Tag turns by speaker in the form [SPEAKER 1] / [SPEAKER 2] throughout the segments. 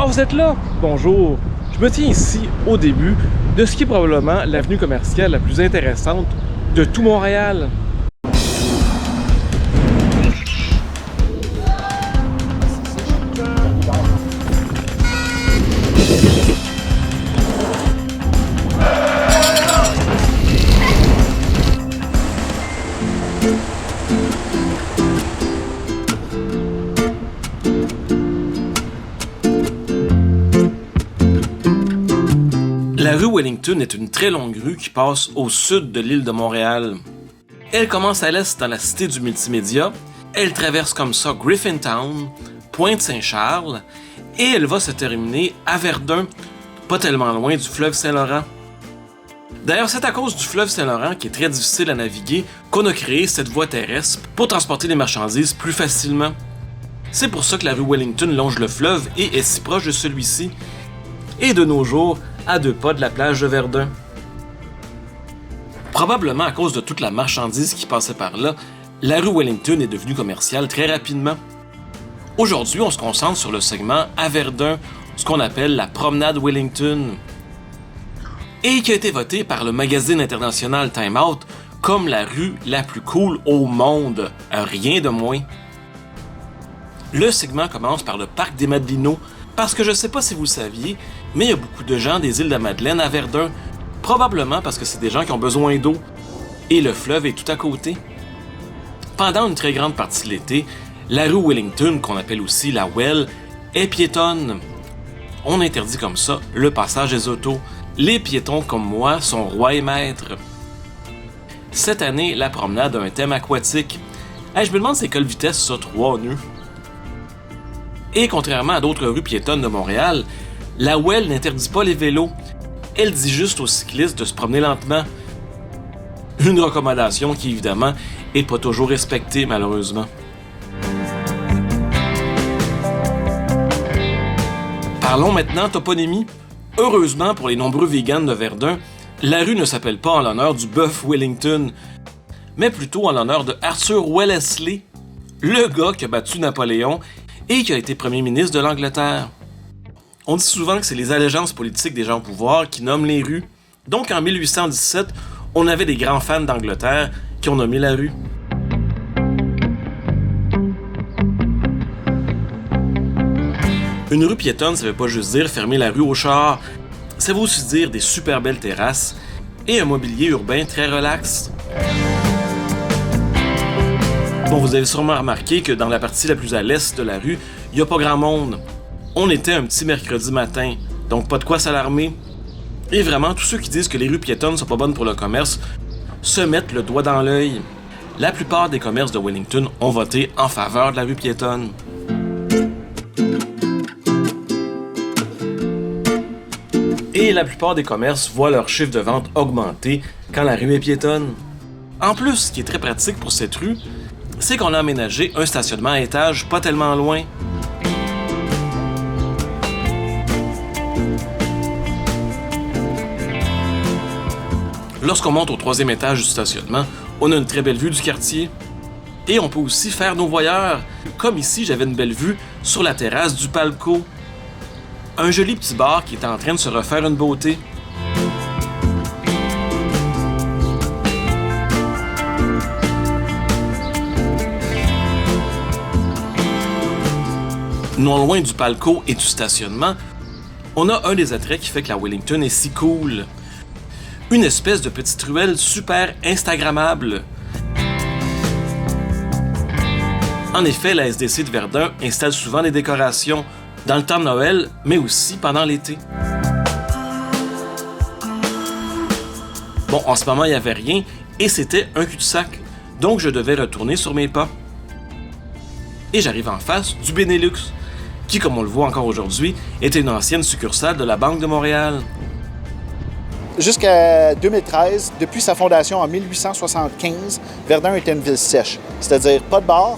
[SPEAKER 1] Oh, vous êtes là! Bonjour! Je me tiens ici, au début, de ce qui est probablement l'avenue commerciale la plus intéressante de tout Montréal. La rue Wellington est une très longue rue qui passe au sud de l'île de Montréal. Elle commence à l'est dans la cité du multimédia, elle traverse comme ça Griffintown, Pointe-Saint-Charles, et elle va se terminer à Verdun, pas tellement loin du fleuve Saint-Laurent. D'ailleurs, c'est à cause du fleuve Saint-Laurent, qui est très difficile à naviguer, qu'on a créé cette voie terrestre pour transporter les marchandises plus facilement. C'est pour ça que la rue Wellington longe le fleuve et est si proche de celui-ci, et de nos jours, à 2 pas de la plage de Verdun. Probablement à cause de toute la marchandise qui passait par là, la rue Wellington est devenue commerciale très rapidement. Aujourd'hui, on se concentre sur le segment à Verdun, ce qu'on appelle la promenade Wellington, et qui a été votée par le magazine international Time Out comme la rue la plus cool au monde, rien de moins. Le segment commence par le parc des Madelineaux, parce que je sais pas si vous le saviez, mais il y a beaucoup de gens des îles de la Madeleine à Verdun, probablement parce que c'est des gens qui ont besoin d'eau, et le fleuve est tout à côté. Pendant une très grande partie de l'été, la rue Wellington, qu'on appelle aussi la Well, est piétonne. On interdit comme ça le passage des autos. Les piétons comme moi sont rois et maîtres. Cette année, la promenade a un thème aquatique. Je me demande c'est quelle vitesse ça, 3 nœuds. Et contrairement à d'autres rues piétonnes de Montréal, la Well n'interdit pas les vélos. Elle dit juste aux cyclistes de se promener lentement. Une recommandation qui, évidemment, n'est pas toujours respectée, malheureusement. Parlons maintenant toponymie. Heureusement pour les nombreux vegans de Verdun, la rue ne s'appelle pas en l'honneur du bœuf Wellington, mais plutôt en l'honneur de Arthur Wellesley, le gars qui a battu Napoléon et qui a été premier ministre de l'Angleterre. On dit souvent que c'est les allégeances politiques des gens au pouvoir qui nomment les rues. Donc en 1817, on avait des grands fans d'Angleterre qui ont nommé la rue. Une rue piétonne, ça veut pas juste dire fermer la rue aux chars. Ça veut aussi dire des super belles terrasses et un mobilier urbain très relax. Bon, vous avez sûrement remarqué que dans la partie la plus à l'est de la rue, il n'y a pas grand monde. On était un petit mercredi matin, donc pas de quoi s'alarmer. Et vraiment, tous ceux qui disent que les rues piétonnes sont pas bonnes pour le commerce se mettent le doigt dans l'œil. La plupart des commerces de Wellington ont voté en faveur de la rue piétonne. Et la plupart des commerces voient leur chiffre de vente augmenter quand la rue est piétonne. En plus, ce qui est très pratique pour cette rue, c'est qu'on a aménagé un stationnement à étage pas tellement loin. Lorsqu'on monte au 3e étage du stationnement, on a une très belle vue du quartier. Et on peut aussi faire nos voyeurs. Comme ici, j'avais une belle vue sur la terrasse du Palco. Un joli petit bar qui est en train de se refaire une beauté. Non loin du Palco et du stationnement, on a un des attraits qui fait que la Wellington est si cool. Une espèce de petite ruelle super instagrammable. En effet, la SDC de Verdun installe souvent des décorations dans le temps de Noël, mais aussi pendant l'été. Bon, en ce moment, il n'y avait rien et c'était un cul-de-sac, donc je devais retourner sur mes pas. Et j'arrive en face du Benelux, qui, comme on le voit encore aujourd'hui, était une ancienne succursale de la Banque de Montréal.
[SPEAKER 2] Jusqu'à 2013, depuis sa fondation en 1875, Verdun était une ville sèche, c'est-à-dire pas de bar,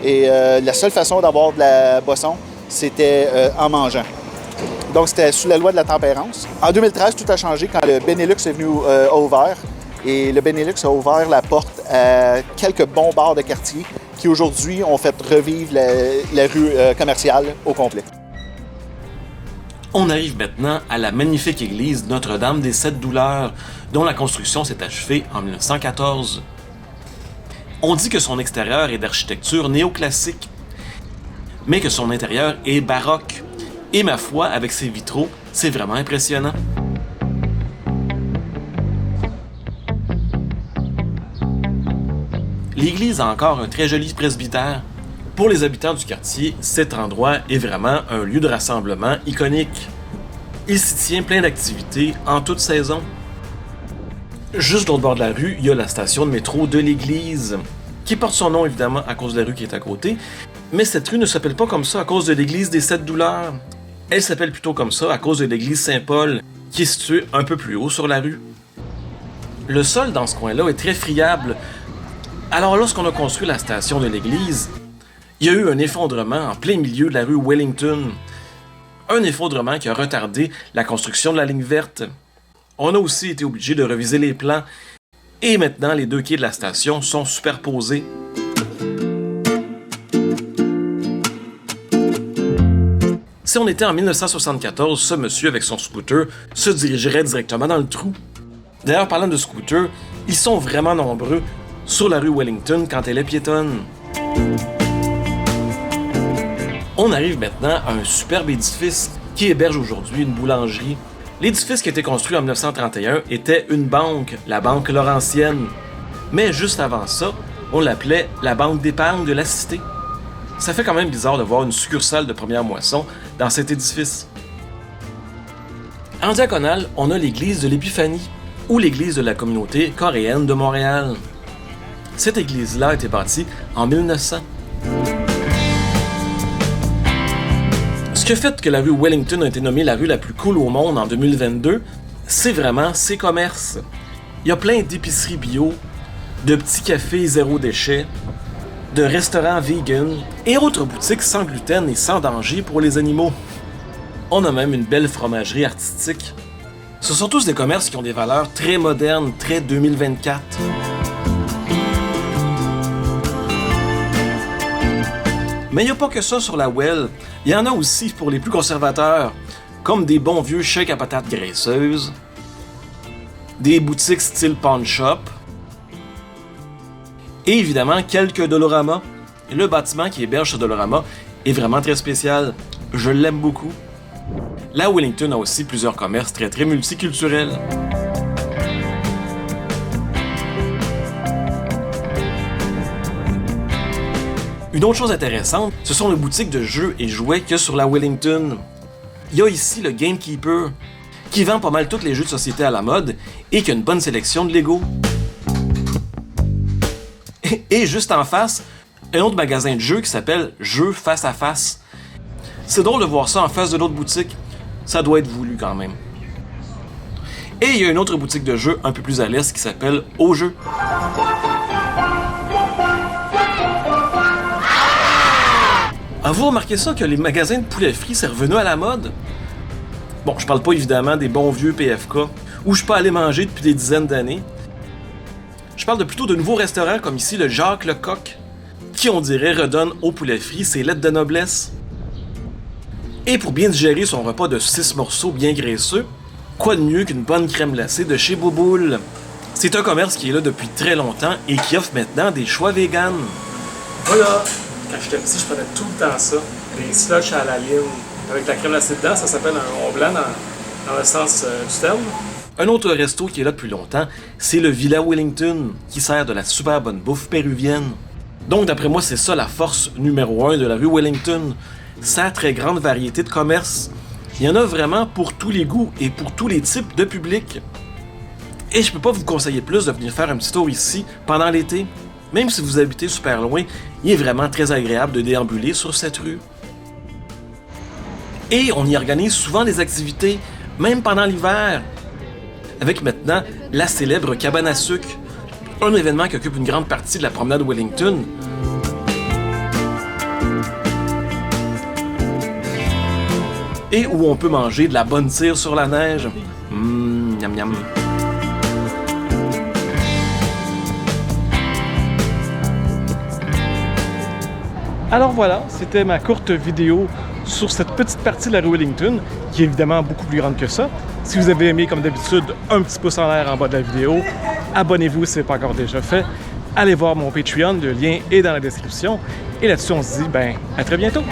[SPEAKER 2] et la seule façon d'avoir de la boisson, c'était en mangeant. Donc, c'était sous la loi de la tempérance. En 2013, tout a changé quand le Benelux est venu a ouvert. Et le Benelux a ouvert la porte à quelques bons bars de quartier qui, aujourd'hui, ont fait revivre la rue commerciale au complet.
[SPEAKER 1] On arrive maintenant à la magnifique église Notre-Dame des Sept Douleurs, dont la construction s'est achevée en 1914. On dit que son extérieur est d'architecture néoclassique, mais que son intérieur est baroque. Et ma foi, avec ses vitraux, c'est vraiment impressionnant. L'église a encore un très joli presbytère. Pour les habitants du quartier, cet endroit est vraiment un lieu de rassemblement iconique. Il s'y tient plein d'activités en toute saison. Juste de l'autre bord de la rue, il y a la station de métro de l'église, qui porte son nom évidemment à cause de la rue qui est à côté, mais cette rue ne s'appelle pas comme ça à cause de l'église des Sept Douleurs. Elle s'appelle plutôt comme ça à cause de l'église Saint-Paul, qui est située un peu plus haut sur la rue. Le sol dans ce coin-là est très friable. Alors lorsqu'on a construit la station de l'église, il y a eu un effondrement en plein milieu de la rue Wellington. Un effondrement qui a retardé la construction de la ligne verte. On a aussi été obligé de reviser les plans. Et maintenant, les deux quais de la station sont superposés. Si on était en 1974, ce monsieur avec son scooter se dirigerait directement dans le trou. D'ailleurs, parlant de scooters, ils sont vraiment nombreux sur la rue Wellington quand elle est piétonne. On arrive maintenant à un superbe édifice qui héberge aujourd'hui une boulangerie. L'édifice qui a été construit en 1931 était une banque, la Banque Laurentienne. Mais juste avant ça, on l'appelait la Banque d'épargne de la Cité. Ça fait quand même bizarre de voir une succursale de Première Moisson dans cet édifice. En diagonale, on a l'église de l'Épiphanie, ou l'église de la communauté coréenne de Montréal. Cette église-là a été bâtie en 1900. Ce qui a fait que la rue Wellington a été nommée la rue la plus cool au monde en 2022, c'est vraiment ses commerces. Il y a plein d'épiceries bio, de petits cafés zéro déchet, de restaurants vegan et autres boutiques sans gluten et sans danger pour les animaux. On a même une belle fromagerie artistique. Ce sont tous des commerces qui ont des valeurs très modernes, très 2024. Mais il n'y a pas que ça sur la Well. Il y en a aussi pour les plus conservateurs, comme des bons vieux shakes à patates graisseuses, des boutiques style pawn shop, et évidemment quelques Dolorama. Le bâtiment qui héberge ce Dolorama est vraiment très spécial. Je l'aime beaucoup. La Wellington a aussi plusieurs commerces très multiculturels. Une autre chose intéressante, ce sont les boutiques de jeux et jouets qu'il y a sur la Wellington. Il y a ici le Gamekeeper, qui vend pas mal tous les jeux de société à la mode et qui a une bonne sélection de Lego. Et juste en face, un autre magasin de jeux qui s'appelle Jeux Face à Face. C'est drôle de voir ça en face de l'autre boutique. Ça doit être voulu quand même. Et il y a une autre boutique de jeux un peu plus à l'est qui s'appelle Au Jeu. Avez-vous remarqué ça que les magasins de poulet frit c'est revenu à la mode? Bon, je parle pas évidemment des bons vieux PFK où je peux aller manger depuis des dizaines d'années. Je parle plutôt de nouveaux restaurants comme ici le Jacques Lecoq, qui on dirait redonne au poulet frit ses lettres de noblesse. Et pour bien digérer son repas de 6 morceaux bien graisseux, quoi de mieux qu'une bonne crème glacée de chez Bouboule? C'est un commerce qui est là depuis très longtemps et qui offre maintenant des choix véganes. Voilà! Quand j'étais petit, je prenais tout le temps ça. Des slushs à la lime avec la crème glacée dedans, ça s'appelle un Mont Blanc dans le sens du terme. Un autre resto qui est là depuis longtemps, c'est le Villa Wellington, qui sert de la super bonne bouffe péruvienne. Donc d'après moi, c'est ça la force numéro 1 de la rue Wellington. Sa très grande variété de commerces. Il y en a vraiment pour tous les goûts et pour tous les types de public. Et je peux pas vous conseiller plus de venir faire un petit tour ici pendant l'été. Même si vous habitez super loin, il est vraiment très agréable de déambuler sur cette rue. Et on y organise souvent des activités, même pendant l'hiver. Avec maintenant la célèbre cabane à sucre, un événement qui occupe une grande partie de la promenade Wellington. Et où on peut manger de la bonne tire sur la neige. Miam miam. Alors voilà, c'était ma courte vidéo
[SPEAKER 3] sur cette petite partie de la rue Wellington, qui est évidemment beaucoup plus grande que ça. Si vous avez aimé, comme d'habitude, un petit pouce en l'air en bas de la vidéo. Abonnez-vous si ce n'est pas encore déjà fait. Allez voir mon Patreon, le lien est dans la description. Et là-dessus, on se dit, à très bientôt!